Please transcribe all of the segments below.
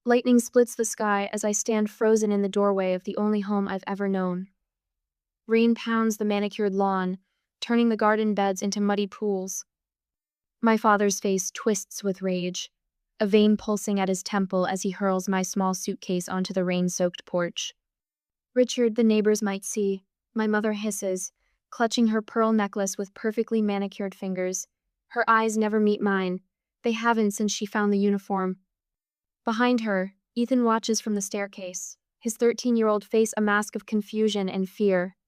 Lightning splits the sky as I stand frozen in the doorway of the only home I've ever known. Rain pounds the manicured lawn, turning the garden beds into muddy pools. My father's face twists with rage, a vein pulsing at his temple as he hurls my small suitcase onto the rain-soaked porch. "Richard, the neighbors might see," my mother hisses, clutching her pearl necklace with perfectly manicured fingers. Her eyes never meet mine. They haven't since she found the uniform. Behind her, Ethan watches from the staircase, his 13-year-old face a mask of confusion and fear.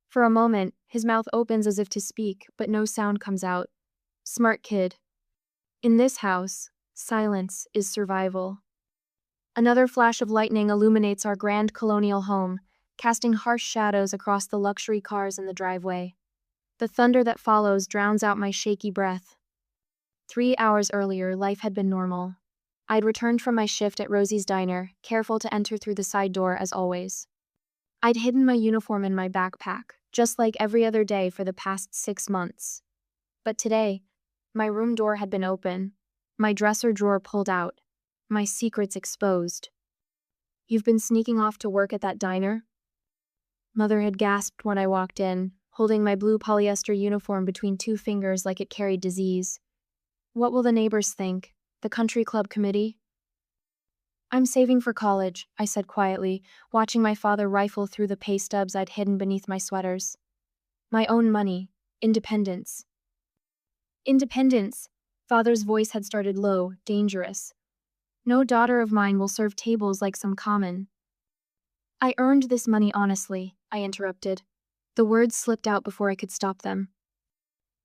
For a moment, his mouth opens as if to speak, but no sound comes out. Smart kid. In this house, silence is survival. Another flash of lightning illuminates our grand colonial home, casting harsh shadows across the luxury cars in the driveway. The thunder that follows drowns out my shaky breath. 3 hours earlier, life had been normal. I'd returned from my shift at Rosie's diner, careful to enter through the side door as always. I'd hidden my uniform in my backpack, just like every other day for the past 6 months. But today, my room door had been open, my dresser drawer pulled out, my secrets exposed. "You've been sneaking off to work at that diner?" Mother had gasped when I walked in, holding my blue polyester uniform between 2 fingers like it carried disease. "What will the neighbors think? The country club committee?" "I'm saving for college," I said quietly, watching my father rifle through the pay stubs I'd hidden beneath my sweaters. "My own money. Independence." "Independence." Father's voice had started low, dangerous. "No daughter of mine will serve tables like some common." "I earned this money honestly," I interrupted. The words slipped out before I could stop them.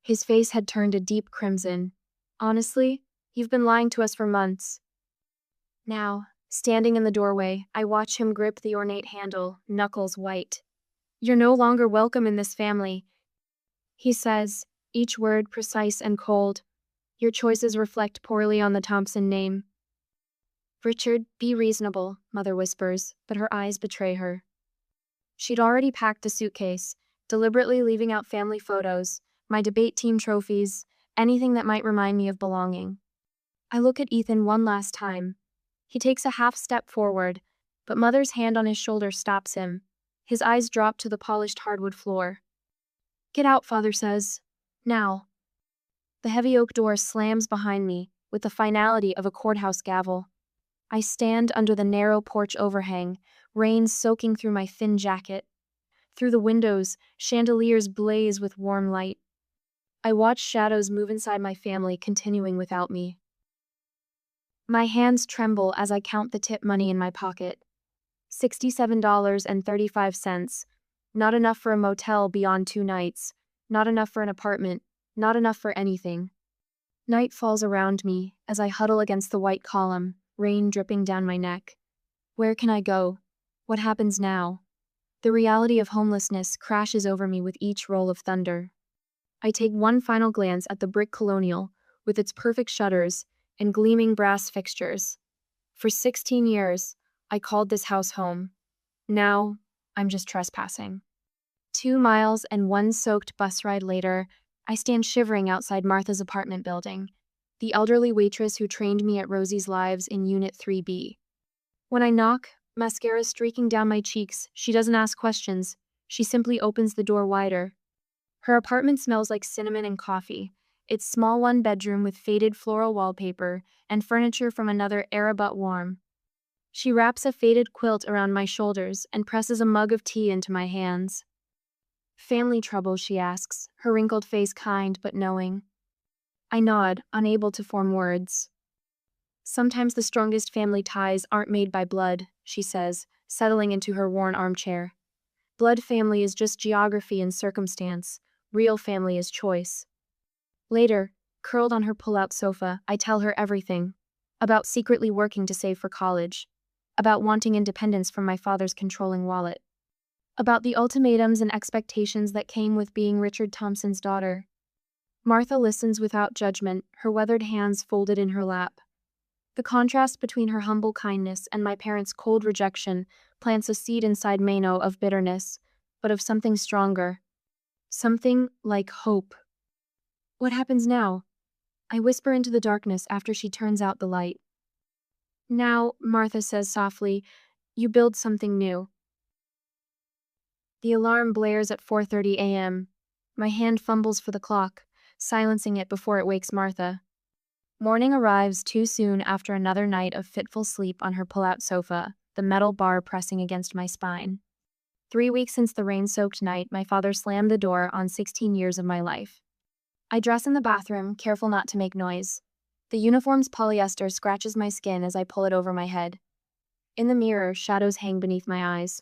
His face had turned a deep crimson. "Honestly? You've been lying to us for months." Now, standing in the doorway, I watch him grip the ornate handle, knuckles white. "You're no longer welcome in this family," he says, each word precise and cold. "Your choices reflect poorly on the Thompson name." "Richard, be reasonable," Mother whispers, but her eyes betray her. She'd already packed the suitcase, deliberately leaving out family photos, my debate team trophies, anything that might remind me of belonging. I look at Ethan one last time. He takes a half step forward, but Mother's hand on his shoulder stops him. His eyes drop to the polished hardwood floor. "Get out," Father says. "Now." The heavy oak door slams behind me, with the finality of a courthouse gavel. I stand under the narrow porch overhang, rain soaking through my thin jacket. Through the windows, chandeliers blaze with warm light. I watch shadows move inside my family, continuing without me. My hands tremble as I count the tip money in my pocket. $67.35. Not enough for a motel beyond 2 nights. Not enough for an apartment. Not enough for anything. Night falls around me as I huddle against the white column, rain dripping down my neck. Where can I go? What happens now? The reality of homelessness crashes over me with each roll of thunder. I take one final glance at the brick colonial, with its perfect shutters and gleaming brass fixtures. For 16 years, I called this house home. Now, I'm just trespassing. 2 miles and 1 soaked bus ride later, I stand shivering outside Martha's apartment building, the elderly waitress who trained me at Rosie's Lives in Unit 3B. When I knock, mascara streaking down my cheeks, she doesn't ask questions. She simply opens the door wider. Her apartment smells like cinnamon and coffee. Its small 1-bedroom with faded floral wallpaper and furniture from another era but warm. She wraps a faded quilt around my shoulders and presses a mug of tea into my hands. "Family trouble?" she asks, her wrinkled face kind but knowing. I nod, unable to form words. "Sometimes the strongest family ties aren't made by blood," she says, settling into her worn armchair. "Blood family is just geography and circumstance. Real family is choice." Later, curled on her pull-out sofa, I tell her everything. About secretly working to save for college. About wanting independence from my father's controlling wallet. About the ultimatums and expectations that came with being Richard Thompson's daughter. Martha listens without judgment, her weathered hands folded in her lap. The contrast between her humble kindness and my parents' cold rejection plants a seed inside Mano of bitterness, but of something stronger. Something like hope. "What happens now?" I whisper into the darkness after she turns out the light. Now, Martha says softly, you build something new. The alarm blares at 4:30 a.m. My hand fumbles for the clock, silencing it before it wakes Martha. Morning arrives too soon after another night of fitful sleep on her pull-out sofa, the metal bar pressing against my spine. 3 weeks since the rain-soaked night, my father slammed the door on 16 years of my life. I dress in the bathroom, careful not to make noise. The uniform's polyester scratches my skin as I pull it over my head. In the mirror, shadows hang beneath my eyes.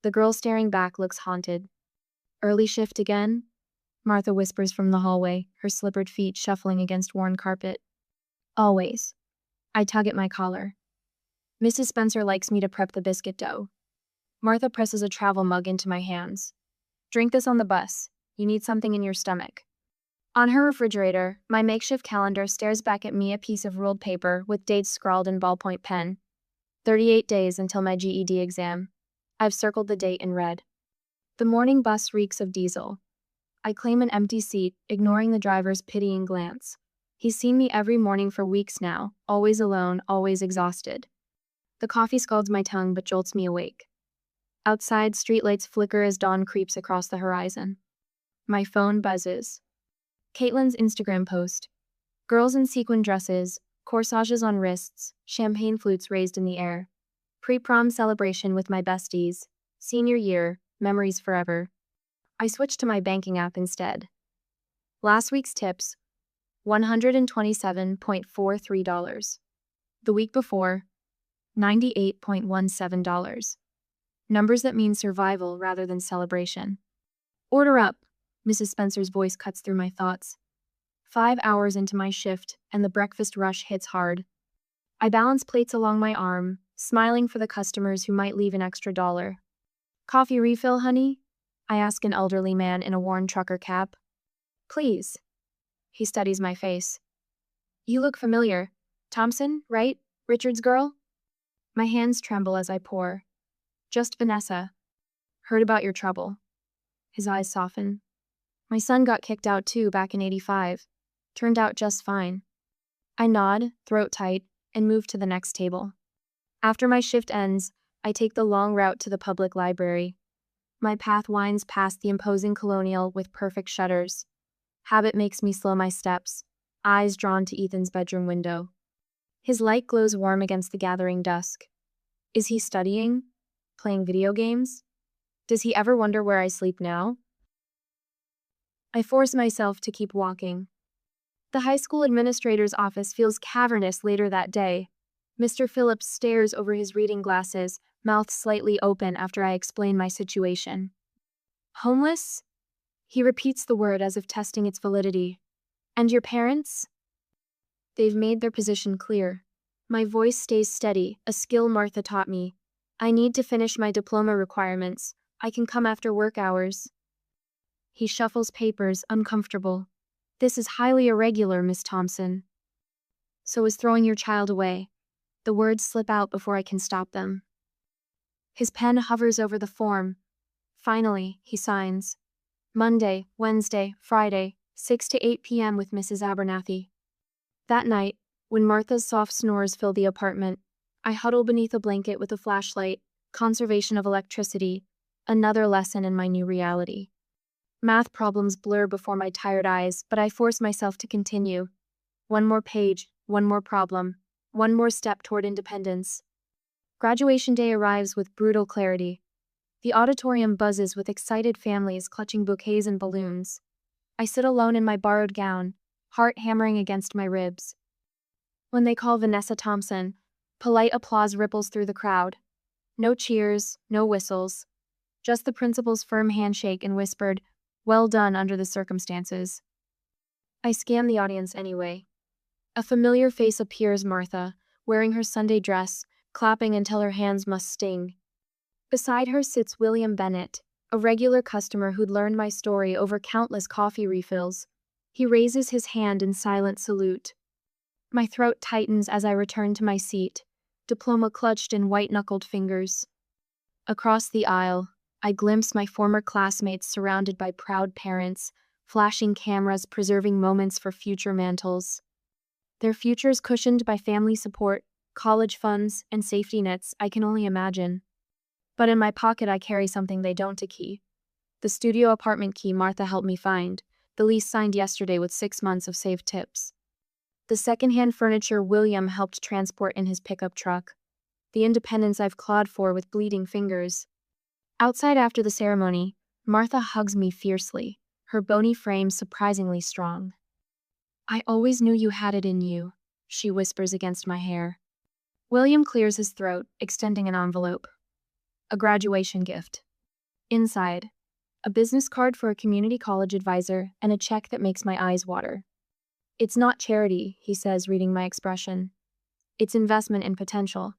The girl staring back looks haunted. Early shift again? Martha whispers from the hallway, her slippered feet shuffling against worn carpet. Always. I tug at my collar. Mrs. Spencer likes me to prep the biscuit dough. Martha presses a travel mug into my hands. Drink this on the bus. You need something in your stomach. On her refrigerator, my makeshift calendar stares back at me, a piece of ruled paper with dates scrawled in ballpoint pen. 38 days until my GED exam. I've circled the date in red. The morning bus reeks of diesel. I claim an empty seat, ignoring the driver's pitying glance. He's seen me every morning for weeks now, always alone, always exhausted. The coffee scalds my tongue but jolts me awake. Outside, streetlights flicker as dawn creeps across the horizon. My phone buzzes. Caitlin's Instagram post. Girls in sequin dresses, corsages on wrists, champagne flutes raised in the air. Pre-prom celebration with my besties. Senior year, memories forever. I switched to my banking app instead. Last week's tips, $127.43. The week before, $98.17. Numbers that mean survival rather than celebration. Order up, Mrs. Spencer's voice cuts through my thoughts. 5 hours into my shift, and the breakfast rush hits hard. I balance plates along my arm, smiling for the customers who might leave an extra $1. Coffee refill, honey? I ask an elderly man in a worn trucker cap. Please. He studies my face. You look familiar. Thompson, right? Richard's girl? My hands tremble as I pour. Just Vanessa. Heard about your trouble. His eyes soften. My son got kicked out too back in '85. Turned out just fine. I nod, throat tight, and move to the next table. After my shift ends, I take the long route to the public library. My path winds past the imposing colonial with perfect shutters. Habit makes me slow my steps, eyes drawn to Ethan's bedroom window. His light glows warm against the gathering dusk. Is he studying? Playing video games? Does he ever wonder where I sleep now? I force myself to keep walking. The high school administrator's office feels cavernous later that day. Mr. Phillips stares over his reading glasses, mouth slightly open after I explain my situation. Homeless? He repeats the word as if testing its validity. And your parents? They've made their position clear. My voice stays steady, a skill Martha taught me. I need to finish my diploma requirements. I can come after work hours. He shuffles papers, uncomfortable. This is highly irregular, Miss Thompson. So is throwing your child away. The words slip out before I can stop them. His pen hovers over the form. Finally, he signs. Monday, Wednesday, Friday, 6 to 8 p.m. with Mrs. Abernathy. That night, when Martha's soft snores fill the apartment, I huddle beneath a blanket with a flashlight, conservation of electricity, another lesson in my new reality. Math problems blur before my tired eyes, but I force myself to continue. One more page, one more problem, one more step toward independence. Graduation day arrives with brutal clarity. The auditorium buzzes with excited families clutching bouquets and balloons. I sit alone in my borrowed gown, heart hammering against my ribs. When they call Vanessa Thompson, polite applause ripples through the crowd. No cheers, no whistles. Just the principal's firm handshake and whispered, "Well done under the circumstances." I scan the audience anyway. A familiar face appears, Martha, wearing her Sunday dress, clapping until her hands must sting. Beside her sits William Bennett, a regular customer who'd learned my story over countless coffee refills. He raises his hand in silent salute. My throat tightens as I return to my seat, diploma clutched in white-knuckled fingers. Across the aisle, I glimpse my former classmates surrounded by proud parents, flashing cameras preserving moments for future mantles. Their futures cushioned by family support, college funds, and safety nets, I can only imagine. But in my pocket, I carry something they don't: a key. The studio apartment key Martha helped me find, the lease signed yesterday with 6 months of saved tips. The secondhand furniture William helped transport in his pickup truck. The independence I've clawed for with bleeding fingers. Outside after the ceremony, Martha hugs me fiercely, her bony frame surprisingly strong. "I always knew you had it in you," she whispers against my hair. William clears his throat, extending an envelope. A graduation gift. Inside, a business card for a community college advisor and a check that makes my eyes water. "It's not charity," he says, reading my expression. "It's investment in potential."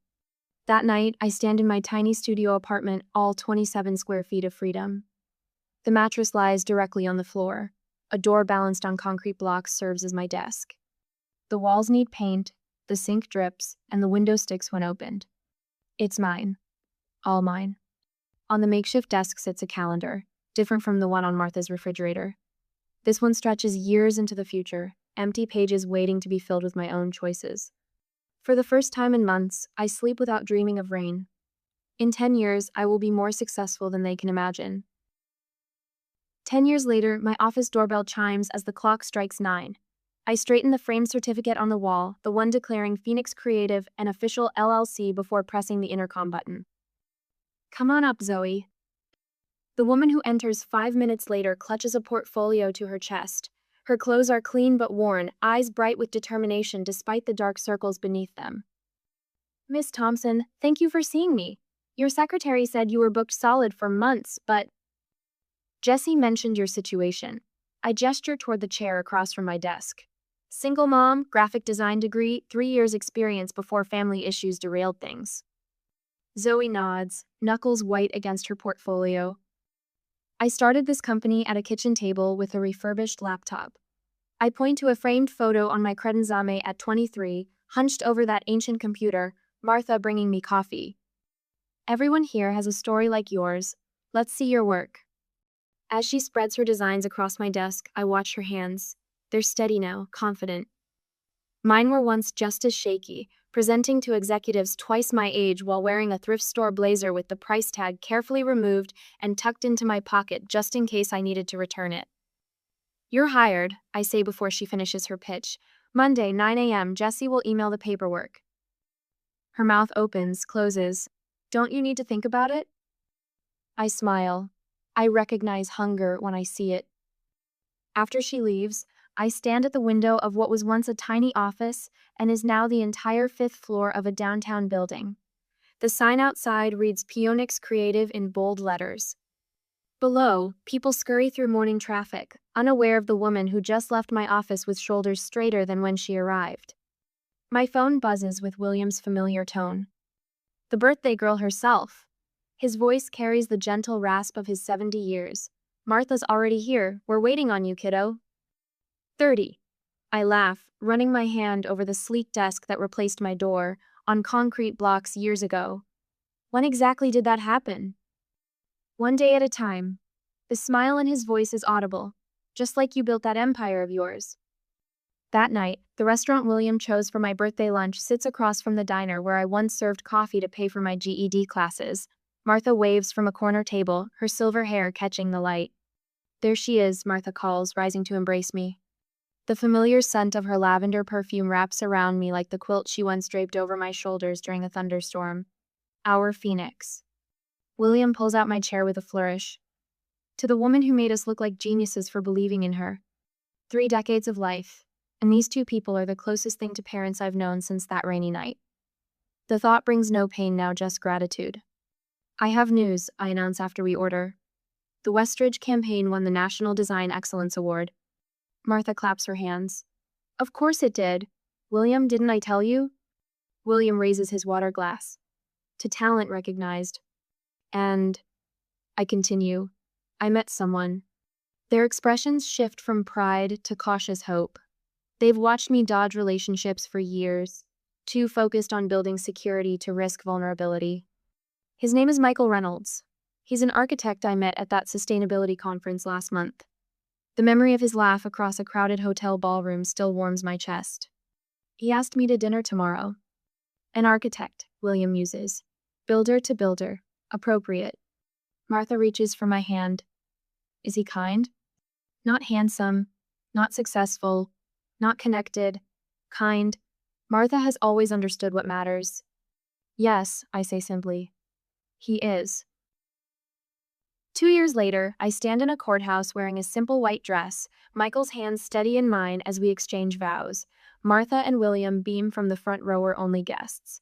That night, I stand in my tiny studio apartment, all 27 square feet of freedom. The mattress lies directly on the floor. A door balanced on concrete blocks serves as my desk. The walls need paint, the sink drips, and the window sticks when opened. It's mine. All mine. On the makeshift desk sits a calendar, different from the one on Martha's refrigerator. This one stretches years into the future, empty pages waiting to be filled with my own choices. For the first time in months, I sleep without dreaming of rain. In 10 years, I will be more successful than they can imagine. 10 years later, my office doorbell chimes as the clock strikes 9. I straighten the framed certificate on the wall, the one declaring Phoenix Creative and Official LLC, before pressing the intercom button. "Come on up, Zoe." The woman who enters 5 minutes later clutches a portfolio to her chest. Her clothes are clean but worn, eyes bright with determination despite the dark circles beneath them. "Miss Thompson, thank you for seeing me. Your secretary said you were booked solid for months, but—" "Jesse mentioned your situation." I gesture toward the chair across from my desk. "Single mom, graphic design degree, 3 years experience before family issues derailed things." Zoe nods, knuckles white against her portfolio. "I started this company at a kitchen table with a refurbished laptop." I point to a framed photo on my credenzame at 23, hunched over that ancient computer, Martha bringing me coffee. "Everyone here has a story like yours. Let's see your work." As she spreads her designs across my desk, I watch her hands. They're steady now, confident. Mine were once just as shaky, presenting to executives twice my age while wearing a thrift store blazer with the price tag carefully removed and tucked into my pocket just in case I needed to return it. "You're hired," I say before she finishes her pitch. "Monday, 9 a.m., Jesse will email the paperwork." Her mouth opens, closes. "Don't you need to think about it?" I smile. I recognize hunger when I see it. After she leaves, I stand at the window of what was once a tiny office and is now the entire 5th floor of a downtown building. The sign outside reads Phoenix Creative in bold letters. Below, people scurry through morning traffic, unaware of the woman who just left my office with shoulders straighter than when she arrived. My phone buzzes with William's familiar tone. The birthday girl herself. His voice carries the gentle rasp of his 70 years. "Martha's already here. We're waiting on you, kiddo." 30. I laugh, running my hand over the sleek desk that replaced my door, on concrete blocks years ago. When exactly did that happen? One day at a time. The smile in his voice is audible, just like you built that empire of yours. That night, the restaurant William chose for my birthday lunch sits across from the diner where I once served coffee to pay for my GED classes. Martha waves from a corner table, her silver hair catching the light. "There she is," Martha calls, rising to embrace me. The familiar scent of her lavender perfume wraps around me like the quilt she once draped over my shoulders during a thunderstorm. Our Phoenix. William pulls out my chair with a flourish. "To the woman who made us look like geniuses for believing in her. 3 decades of life, and these 2 people are the closest thing to parents I've known since that rainy night." The thought brings no pain now, just gratitude. "I have news," I announce after we order. "The Westridge campaign won the National Design Excellence Award." Martha claps her hands. "Of course it did. William, didn't I tell you?" William raises his water glass. "To talent recognized." "And," I continue, "I met someone." Their expressions shift from pride to cautious hope. They've watched me dodge relationships for years, too focused on building security to risk vulnerability. His name is Michael Reynolds. He's an architect I met at that sustainability conference last month. The memory of his laugh across a crowded hotel ballroom still warms my chest. He asked me to dinner tomorrow. An architect, William muses. Builder to builder. Appropriate. Martha reaches for my hand. Is he kind? Not handsome. Not successful. Not connected. Kind. Martha has always understood what matters. Yes, I say simply. He is. 2 years later, I stand in a courthouse wearing a simple white dress, Michael's hands steady in mine as we exchange vows. Martha and William beam from the front row are only guests.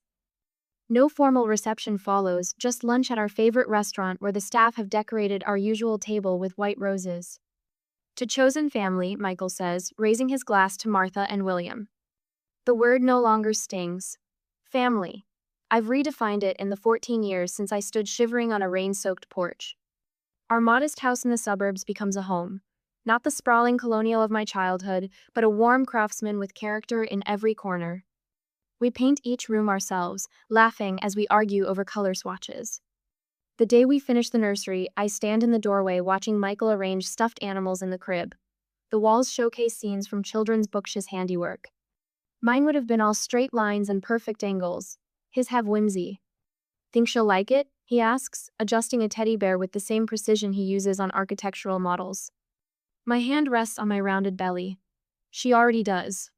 No formal reception follows, just lunch at our favorite restaurant where the staff have decorated our usual table with white roses. To chosen family, Michael says, raising his glass to Martha and William. The word no longer stings. Family. I've redefined it in the 14 years since I stood shivering on a rain-soaked porch. Our modest house in the suburbs becomes a home. Not the sprawling colonial of my childhood, but a warm craftsman with character in every corner. We paint each room ourselves, laughing as we argue over color swatches. The day we finish the nursery, I stand in the doorway watching Michael arrange stuffed animals in the crib. The walls showcase scenes from children's books, his handiwork. Mine would have been all straight lines and perfect angles. His have whimsy. Think she'll like it? He asks, adjusting a teddy bear with the same precision he uses on architectural models. My hand rests on my rounded belly. She already does.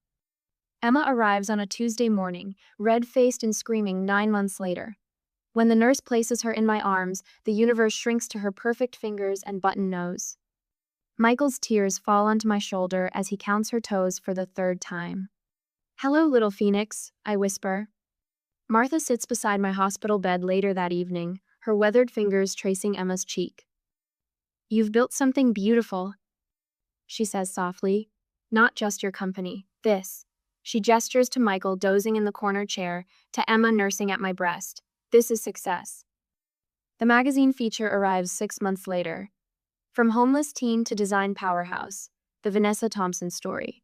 Emma arrives on a Tuesday morning, red-faced and screaming 9 months later. When the nurse places her in my arms, the universe shrinks to her perfect fingers and button nose. Michael's tears fall onto my shoulder as he counts her toes for the 3rd time. Hello, little phoenix, I whisper. Martha sits beside my hospital bed later that evening, her weathered fingers tracing Emma's cheek. You've built something beautiful, she says softly. Not just your company, this. She gestures to Michael dozing in the corner chair, to Emma nursing at my breast. This is success. The magazine feature arrives 6 months later. From homeless teen to design powerhouse, the Vanessa Thompson story.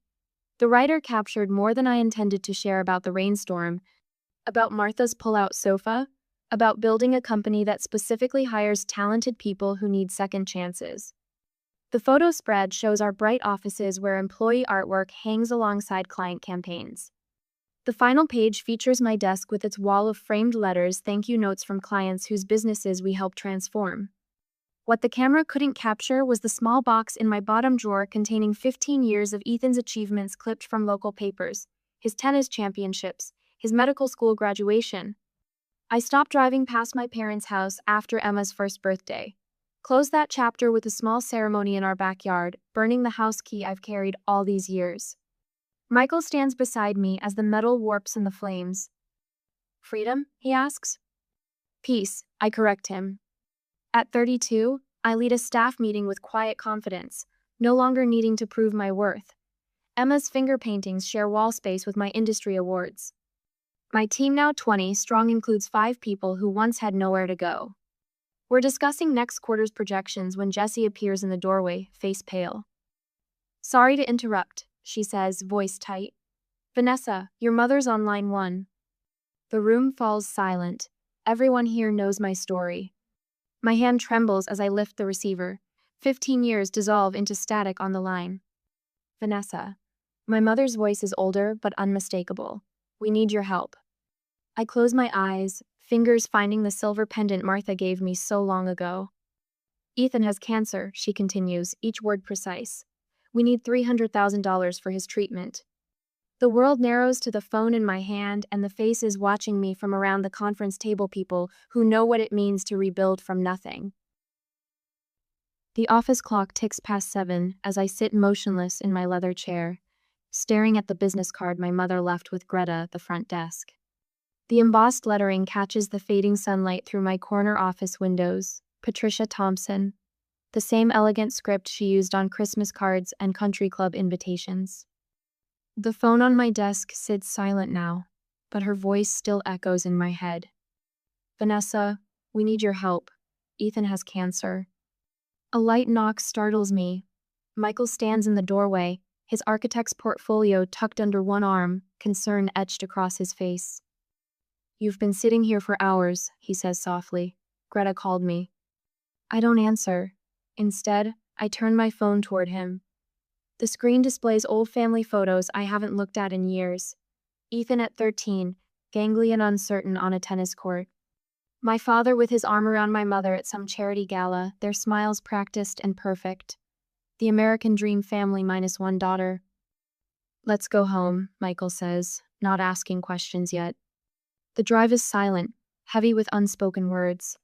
The writer captured more than I intended to share about the rainstorm, about Martha's pull-out sofa, about building a company that specifically hires talented people who need second chances. The photo spread shows our bright offices where employee artwork hangs alongside client campaigns. The final page features my desk with its wall of framed letters, thank you notes from clients whose businesses we helped transform. What the camera couldn't capture was the small box in my bottom drawer containing 15 years of Ethan's achievements clipped from local papers, his tennis championships, his medical school graduation. I stopped driving past my parents' house after Emma's first birthday. Closed that chapter with a small ceremony in our backyard, burning the house key I've carried all these years. Michael stands beside me as the metal warps in the flames. Freedom? He asks. Peace, I correct him. At 32, I lead a staff meeting with quiet confidence, no longer needing to prove my worth. Emma's finger paintings share wall space with my industry awards. My team, now 20 strong, includes 5 people who once had nowhere to go. We're discussing next quarter's projections when Jessie appears in the doorway, face pale. Sorry to interrupt, she says, voice tight. Vanessa, your mother's on line 1. The room falls silent. Everyone here knows my story. My hand trembles as I lift the receiver. 15 years dissolve into static on the line. Vanessa. My mother's voice is older but unmistakable. We need your help. I close my eyes, fingers finding the silver pendant Martha gave me so long ago. Ethan has cancer, she continues, each word precise. We need $300,000 for his treatment. The world narrows to the phone in my hand and the faces watching me from around the conference table, people who know what it means to rebuild from nothing. The office clock ticks past 7 as I sit motionless in my leather chair, staring at the business card my mother left with Greta at the front desk. The embossed lettering catches the fading sunlight through my corner office windows. Patricia Thompson. The same elegant script she used on Christmas cards and country club invitations. The phone on my desk sits silent now, but her voice still echoes in my head. Vanessa, we need your help. Ethan has cancer. A light knock startles me. Michael stands in the doorway, his architect's portfolio tucked under one arm, concern etched across his face. You've been sitting here for hours, he says softly. Greta called me. I don't answer. Instead, I turn my phone toward him. The screen displays old family photos I haven't looked at in years. Ethan at 13, gangly and uncertain on a tennis court. My father with his arm around my mother at some charity gala, their smiles practiced and perfect. The American dream family minus one daughter. Let's go home, Michael says, not asking questions yet. The drive is silent, heavy with unspoken words.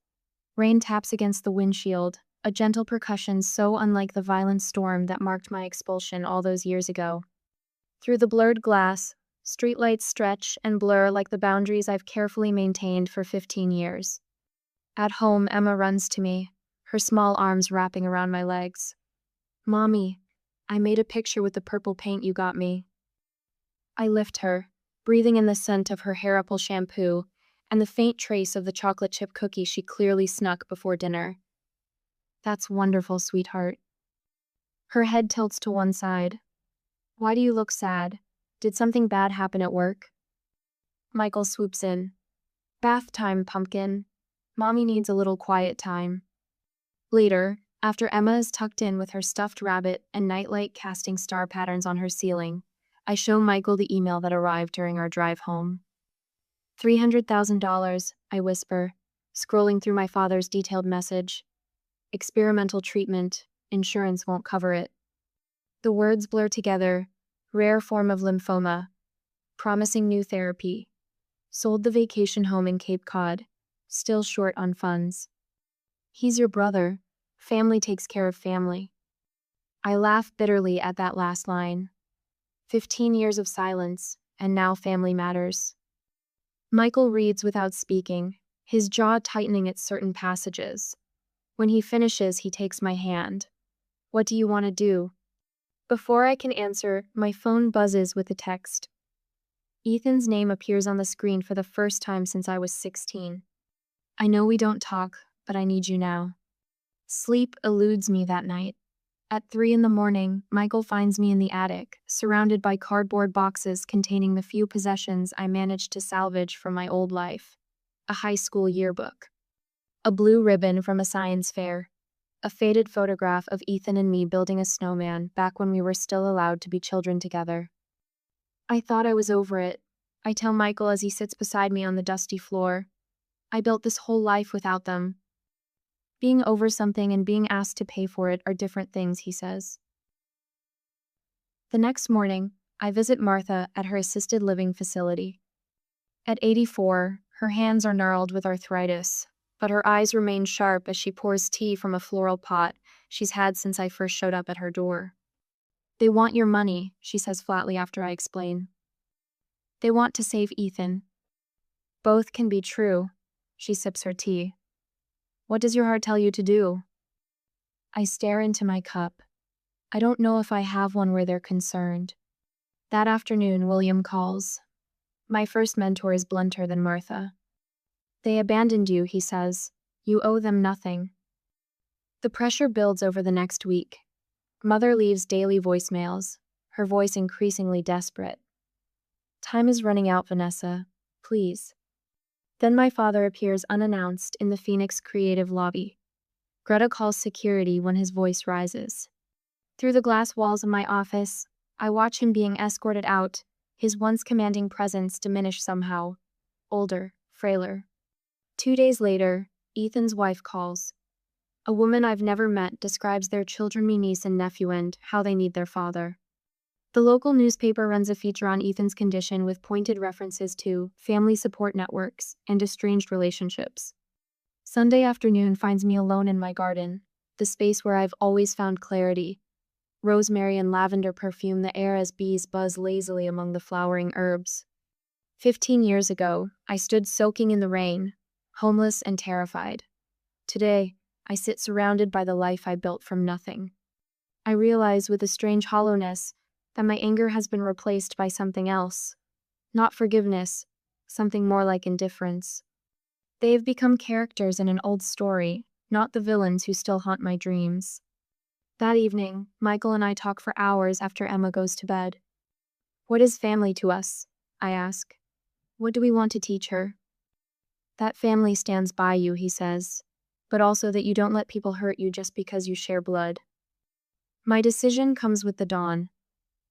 Rain taps against the windshield, a gentle percussion so unlike the violent storm that marked my expulsion all those years ago. Through the blurred glass, streetlights stretch and blur like the boundaries I've carefully maintained for 15 years. At home, Emma runs to me, her small arms wrapping around my legs. Mommy, I made a picture with the purple paint you got me. I lift her, breathing in the scent of her hair apple shampoo and the faint trace of the chocolate chip cookie she clearly snuck before dinner. That's wonderful, sweetheart. Her head tilts to one side. Why do you look sad? Did something bad happen at work? Michael swoops in. Bath time, pumpkin. Mommy needs a little quiet time. Later, after Emma is tucked in with her stuffed rabbit and nightlight casting star patterns on her ceiling, I show Michael the email that arrived during our drive home. $300,000, I whisper, scrolling through my father's detailed message. Experimental treatment, insurance won't cover it. The words blur together, rare form of lymphoma, promising new therapy. Sold the vacation home in Cape Cod, still short on funds. He's your brother. Family takes care of family. I laugh bitterly at that last line. 15 years of silence, and now family matters. Michael reads without speaking, his jaw tightening at certain passages. When he finishes, he takes my hand. What do you want to do? Before I can answer, my phone buzzes with a text. Ethan's name appears on the screen for the first time since I was 16. I know we don't talk, but I need you now. Sleep eludes me that night. At 3 a.m, Michael finds me in the attic, surrounded by cardboard boxes containing the few possessions I managed to salvage from my old life. A high school yearbook. A blue ribbon from a science fair. A faded photograph of Ethan and me building a snowman back when we were still allowed to be children together. I thought I was over it, I tell Michael as he sits beside me on the dusty floor. I built this whole life without them. Being over something and being asked to pay for it are different things, he says. The next morning, I visit Martha at her assisted living facility. At 84, her hands are gnarled with arthritis, but her eyes remain sharp as she pours tea from a floral pot she's had since I first showed up at her door. They want your money, she says flatly after I explain. They want to save Ethan. Both can be true. She sips her tea. What does your heart tell you to do? I stare into my cup. I don't know if I have one where they're concerned. That afternoon, William calls. My first mentor is blunter than Martha. They abandoned you, he says. You owe them nothing. The pressure builds over the next week. Mother leaves daily voicemails, her voice increasingly desperate. Time is running out, Vanessa. Please. Then my father appears unannounced in the Phoenix Creative lobby. Greta calls security when his voice rises. Through the glass walls of my office, I watch him being escorted out, his once commanding presence diminish somehow. Older, frailer. 2 days later, Ethan's wife calls. A woman I've never met describes their children, me niece and nephew, and how they need their father. The local newspaper runs a feature on Ethan's condition with pointed references to family support networks and estranged relationships. Sunday afternoon finds me alone in my garden, the space where I've always found clarity. Rosemary and lavender perfume the air as bees buzz lazily among the flowering herbs. 15 years ago, I stood soaking in the rain, homeless and terrified. Today, I sit surrounded by the life I built from nothing. I realize with a strange hollowness that my anger has been replaced by something else. Not forgiveness, something more like indifference. They have become characters in an old story, not the villains who still haunt my dreams. That evening, Michael and I talk for hours after Emma goes to bed. What is family to us? I ask. What do we want to teach her? That family stands by you, he says, but also that you don't let people hurt you just because you share blood. My decision comes with the dawn.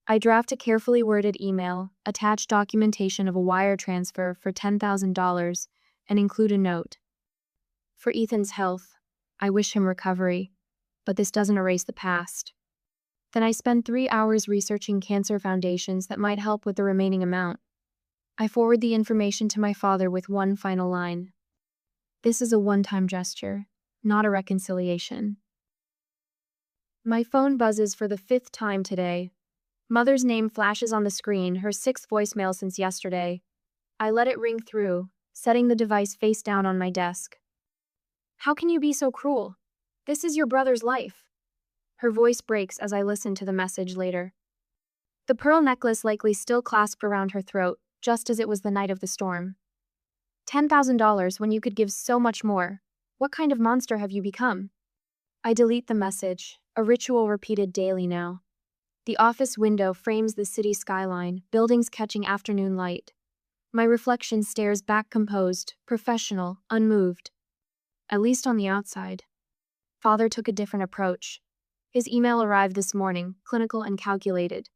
I draft a carefully worded email, attach documentation of a wire transfer for $10,000, and include a note. For Ethan's health, I wish him recovery, but this doesn't erase the past. Then I spend 3 hours researching cancer foundations that might help with the remaining amount. I forward the information to my father with one final line. This is a one-time gesture, not a reconciliation. My phone buzzes for the 5th time today. Mother's name flashes on the screen, her 6th voicemail since yesterday. I let it ring through, setting the device face down on my desk. How can you be so cruel? This is your brother's life. Her voice breaks as I listen to the message later. The pearl necklace likely still clasped around her throat, just as it was the night of the storm. $10,000 when you could give so much more. What kind of monster have you become? I delete the message, a ritual repeated daily now. The office window frames the city skyline, buildings catching afternoon light. My reflection stares back composed, professional, unmoved. At least on the outside. Father took a different approach. His email arrived this morning, clinical and calculated.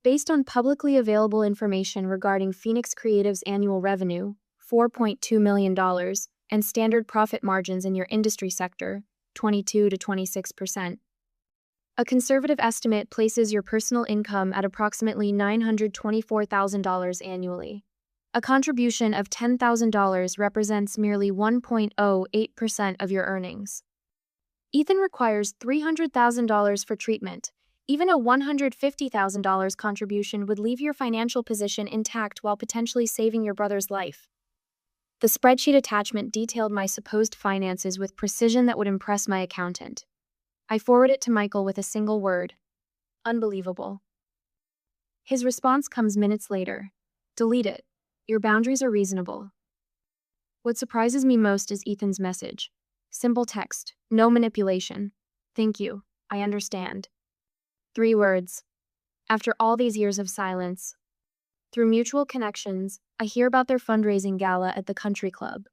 Based on publicly available information regarding Phoenix Creative's annual revenue, $4.2 million, and standard profit margins in your industry sector, 22 to 26%. A conservative estimate places your personal income at approximately $924,000 annually. A contribution of $10,000 represents merely 1.08% of your earnings. Ethan requires $300,000 for treatment. Even a $150,000 contribution would leave your financial position intact while potentially saving your brother's life. The spreadsheet attachment detailed my supposed finances with precision that would impress my accountant. I forward it to Michael with a single word. Unbelievable. His response comes minutes later. Delete it. Your boundaries are reasonable. What surprises me most is Ethan's message. Simple text, no manipulation. Thank you. I understand. 3 words. After all these years of silence. Through mutual connections, I hear about their fundraising gala at the country club.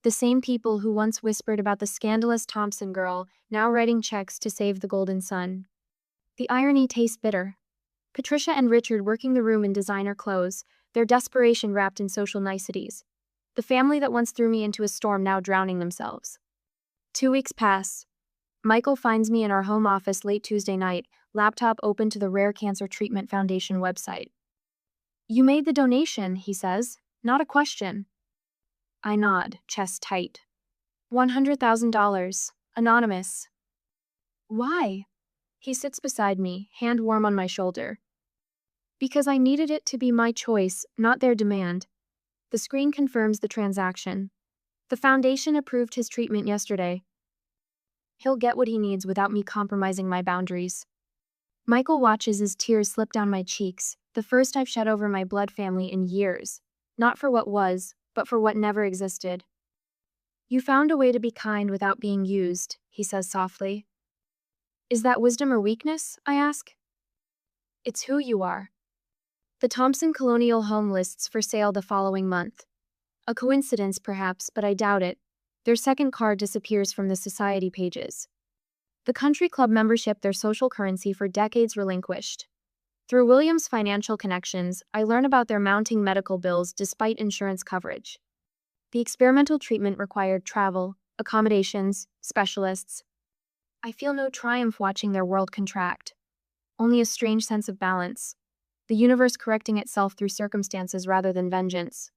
The same people who once whispered about the scandalous Thompson girl, now writing checks to save the Golden Sun. The irony tastes bitter. Patricia and Richard working the room in designer clothes, their desperation wrapped in social niceties. The family that once threw me into a storm now drowning themselves. 2 weeks pass. Michael finds me in our home office late Tuesday night, laptop open to the Rare Cancer Treatment Foundation website. You made the donation, he says. Not a question. I nod, chest tight. $100,000. Anonymous. Why? He sits beside me, hand warm on my shoulder. Because I needed it to be my choice, not their demand. The screen confirms the transaction. The foundation approved his treatment yesterday. He'll get what he needs without me compromising my boundaries. Michael watches as tears slip down my cheeks, the first I've shed over my blood family in years. Not for what was, but for what never existed. You found a way to be kind without being used, he says softly. Is that wisdom or weakness, I ask? It's who you are. The Thompson Colonial Home lists for sale the following month. A coincidence, perhaps, but I doubt it. Their second card disappears from the society pages. The country club membership, their social currency for decades relinquished. Through Williams' financial connections, I learn about their mounting medical bills despite insurance coverage. The experimental treatment required travel, accommodations, specialists. I feel no triumph watching their world contract. Only a strange sense of balance. The universe correcting itself through circumstances rather than vengeance.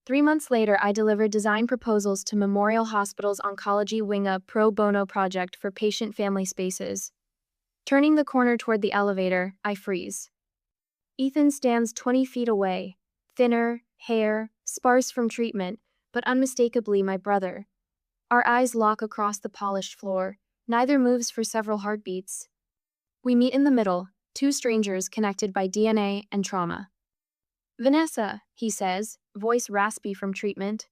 3 months later, I delivered design proposals to Memorial Hospital's Oncology Wing, a pro bono project for patient family spaces. Turning the corner toward the elevator, I freeze. Ethan stands 20 feet away, thinner, hair, sparse from treatment, but unmistakably my brother. Our eyes lock across the polished floor. Neither moves for several heartbeats. We meet in the middle, 2 strangers connected by DNA and trauma. Vanessa, he says, voice raspy from treatment.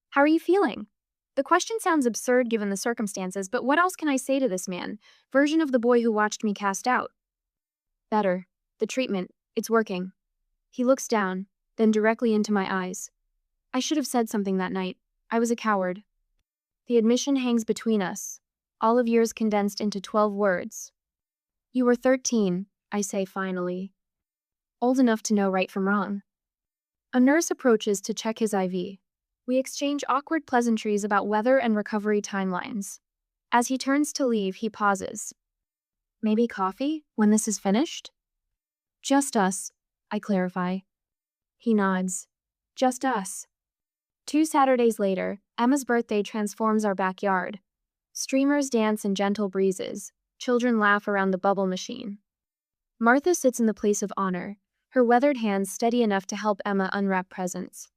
How are you feeling? The question sounds absurd given the circumstances, but what else can I say to this man? Version of the boy who watched me cast out. Better. The treatment. It's working. He looks down, then directly into my eyes. I should have said something that night. I was a coward. The admission hangs between us. All of years condensed into 12 words. You were 13, I say finally. Old enough to know right from wrong. A nurse approaches to check his IV. We exchange awkward pleasantries about weather and recovery timelines. As he turns to leave, he pauses. Maybe coffee, when this is finished? Just us, I clarify. He nods. Just us. 2 Saturdays later, Emma's birthday transforms our backyard. Streamers dance in gentle breezes. Children laugh around the bubble machine. Martha sits in the place of honor, her weathered hands steady enough to help Emma unwrap presents.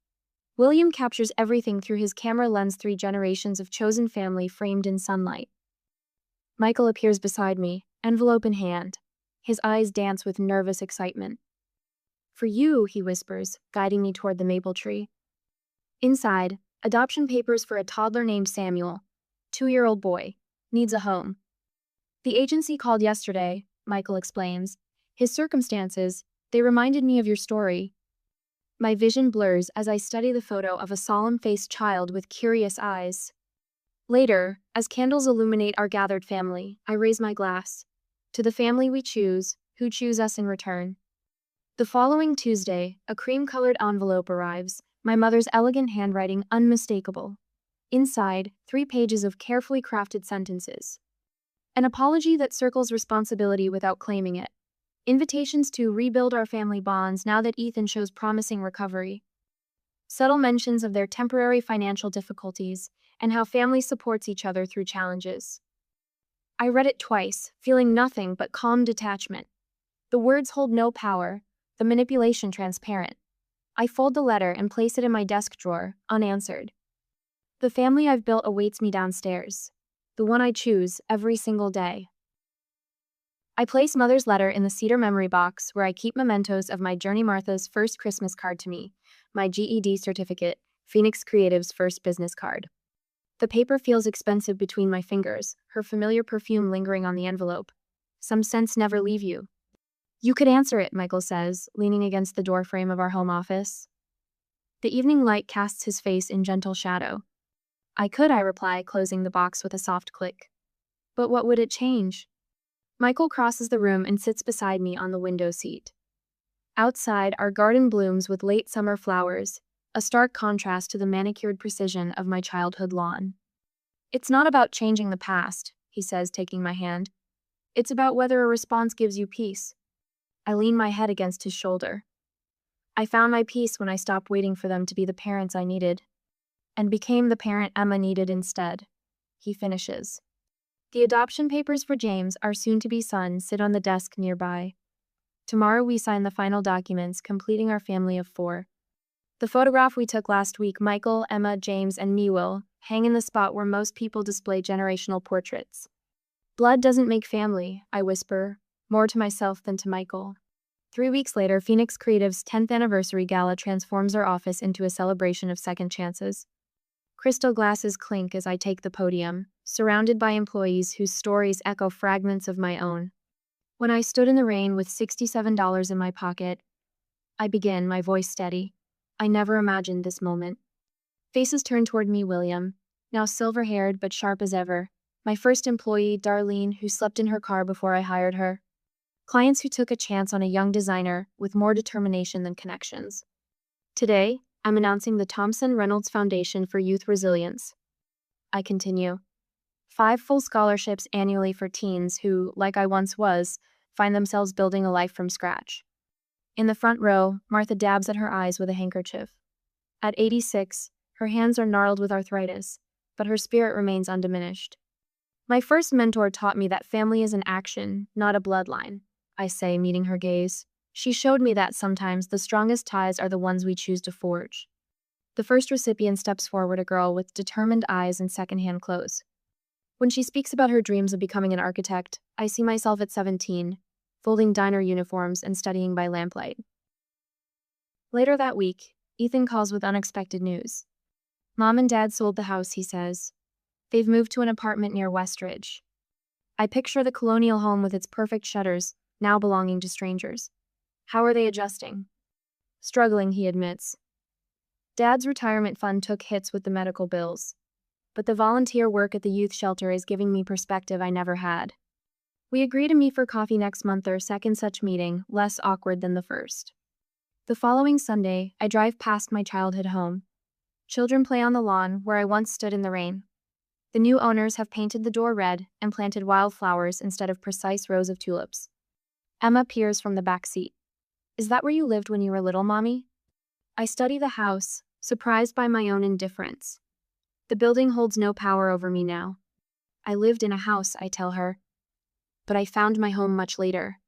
William captures everything through his camera lens, 3 generations of chosen family framed in sunlight. Michael appears beside me, envelope in hand. His eyes dance with nervous excitement. For you, he whispers, guiding me toward the maple tree. Inside, adoption papers for a toddler named Samuel, 2-year-old boy, needs a home. The agency called yesterday, Michael explains. His circumstances, they reminded me of your story. My vision blurs as I study the photo of a solemn-faced child with curious eyes. Later, as candles illuminate our gathered family, I raise my glass. To the family we choose, who choose us in return. The following Tuesday, a cream-colored envelope arrives, my mother's elegant handwriting unmistakable. Inside, 3 pages of carefully crafted sentences. An apology that circles responsibility without claiming it. Invitations to rebuild our family bonds now that Ethan shows promising recovery. Subtle mentions of their temporary financial difficulties and how family supports each other through challenges. I read it twice, feeling nothing but calm detachment. The words hold no power, the manipulation transparent. I fold the letter and place it in my desk drawer, unanswered. The family I've built awaits me downstairs. The one I choose every single day. I place Mother's letter in the cedar memory box where I keep mementos of my journey. Martha's first Christmas card to me, my GED certificate, Phoenix Creative's first business card. The paper feels expensive between my fingers, her familiar perfume lingering on the envelope. Some scents never leave you. You could answer it, Michael says, leaning against the doorframe of our home office. The evening light casts his face in gentle shadow. I could, I reply, closing the box with a soft click. But what would it change? Michael crosses the room and sits beside me on the window seat. Outside, our garden blooms with late summer flowers, a stark contrast to the manicured precision of my childhood lawn. It's not about changing the past, he says, taking my hand. It's about whether a response gives you peace. I lean my head against his shoulder. I found my peace when I stopped waiting for them to be the parents I needed, and became the parent Emma needed instead, he finishes. The adoption papers for James, our soon-to-be son, sit on the desk nearby. Tomorrow we sign the final documents, completing our family of 4. The photograph we took last week, Michael, Emma, James, and me, will hang in the spot where most people display generational portraits. Blood doesn't make family, I whisper, more to myself than to Michael. 3 weeks later, Phoenix Creative's 10th anniversary gala transforms our office into a celebration of second chances. Crystal glasses clink as I take the podium, surrounded by employees whose stories echo fragments of my own. When I stood in the rain with $67 in my pocket, I begin, my voice steady. I never imagined this moment. Faces turn toward me, William, now silver-haired but sharp as ever. My first employee, Darlene, who slept in her car before I hired her. Clients who took a chance on a young designer with more determination than connections. Today, I'm announcing the Thompson Reynolds Foundation for Youth Resilience. I continue. 5 full scholarships annually for teens who, like I once was, find themselves building a life from scratch. In the front row, Martha dabs at her eyes with a handkerchief. At 86, her hands are gnarled with arthritis, but her spirit remains undiminished. My first mentor taught me that family is an action, not a bloodline, I say, meeting her gaze. She showed me that sometimes the strongest ties are the ones we choose to forge. The first recipient steps forward, a girl with determined eyes and secondhand clothes. When she speaks about her dreams of becoming an architect, I see myself at 17, folding diner uniforms and studying by lamplight. Later that week, Ethan calls with unexpected news. Mom and Dad sold the house, he says. They've moved to an apartment near Westridge. I picture the colonial home with its perfect shutters, now belonging to strangers. How are they adjusting? Struggling, he admits. Dad's retirement fund took hits with the medical bills. But the volunteer work at the youth shelter is giving me perspective I never had. We agree to meet for coffee next month, our second such meeting, less awkward than the first. The following Sunday, I drive past my childhood home. Children play on the lawn where I once stood in the rain. The new owners have painted the door red and planted wildflowers instead of precise rows of tulips. Emma peers from the back seat. Is that where you lived when you were little, Mommy? I study the house, surprised by my own indifference. The building holds no power over me now. I lived in a house, I tell her. But I found my home much later.